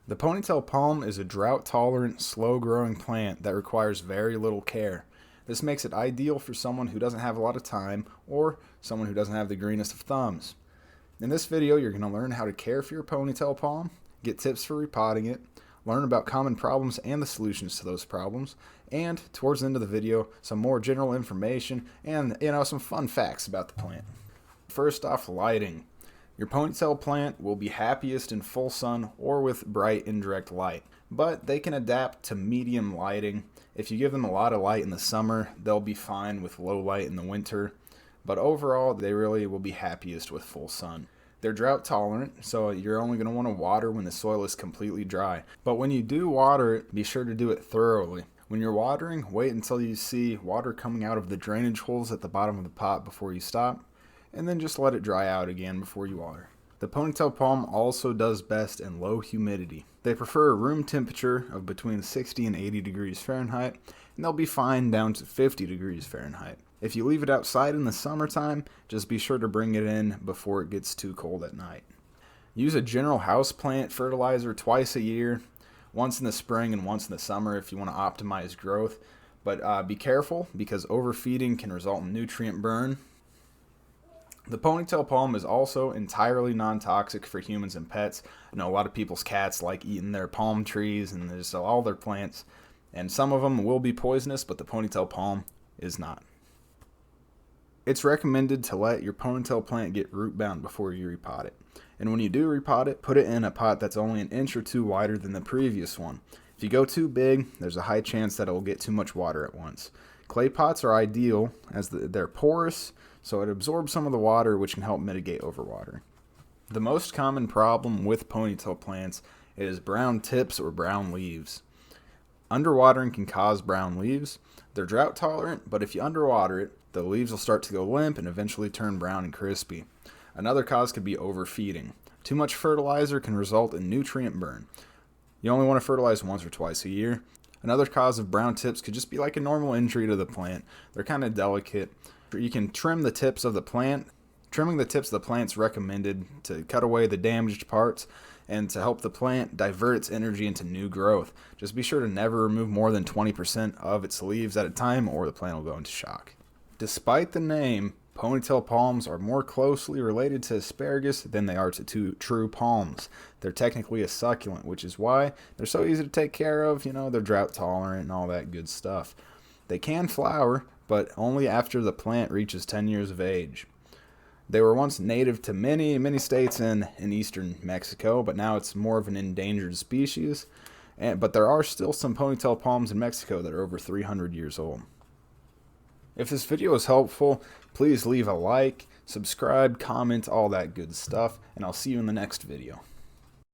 The ponytail palm is a drought-tolerant, slow-growing plant that requires very little care. This makes it ideal for someone who doesn't have a lot of time or someone who doesn't have the greenest of thumbs. In this video, you're going to learn how to care for your ponytail palm, get tips for repotting it, learn about common problems and the solutions to those problems, and towards the end of the video, some more general information and some fun facts about the plant. First off, lighting. Your ponytail plant will be happiest in full sun or with bright indirect light, but they can adapt to medium lighting. If you give them a lot of light in the summer, they'll be fine with low light in the winter, but overall they really will be happiest with full sun. They're drought tolerant, so you're only going to want to water when the soil is completely dry. But when you do water it, be sure to do it thoroughly. When you're watering, wait until you see water coming out of the drainage holes at the bottom of the pot before you stop, and then just let it dry out again before you water. The ponytail palm also does best in low humidity. They prefer a room temperature of between 60 and 80 degrees Fahrenheit, and they'll be fine down to 50 degrees Fahrenheit. If you leave it outside in the summertime, just be sure to bring it in before it gets too cold at night. Use a general houseplant fertilizer twice a year, once in the spring and once in the summer if you want to optimize growth. But be careful because overfeeding can result in nutrient burn. The ponytail palm is also entirely non-toxic for humans and pets. I know a lot of people's cats like eating their palm trees and just all their plants, and some of them will be poisonous, but the ponytail palm is not. It's recommended to let your ponytail plant get root bound before you repot it. And when you do repot it, put it in a pot that's only an inch or two wider than the previous one. If you go too big, there's a high chance that it will get too much water at once. Clay pots are ideal as they're porous, so it absorbs some of the water, which can help mitigate overwatering. The most common problem with ponytail plants is brown tips or brown leaves. Underwatering can cause brown leaves. They're drought tolerant, but if you underwater it, the leaves will start to go limp and eventually turn brown and crispy. Another cause could be overfeeding. Too much fertilizer can result in nutrient burn. You only want to fertilize once or twice a year. Another cause of brown tips could just be like a normal injury to the plant. They're kind of delicate. You can trim the tips of the plant. Trimming the tips of the plant is recommended to cut away the damaged parts and to help the plant divert its energy into new growth. Just be sure to never remove more than 20% of its leaves at a time or the plant will go into shock. Despite the name, ponytail palms are more closely related to asparagus than they are to true palms. They're technically a succulent, which is why they're so easy to take care of. They're drought tolerant and all that good stuff. They can flower, but only after the plant reaches 10 years of age. They were once native to many states in eastern Mexico, but now it's more of an endangered species. But there are still some ponytail palms in Mexico that are over 300 years old. If this video is helpful, please leave a like, subscribe, comment, all that good stuff, and I'll see you in the next video.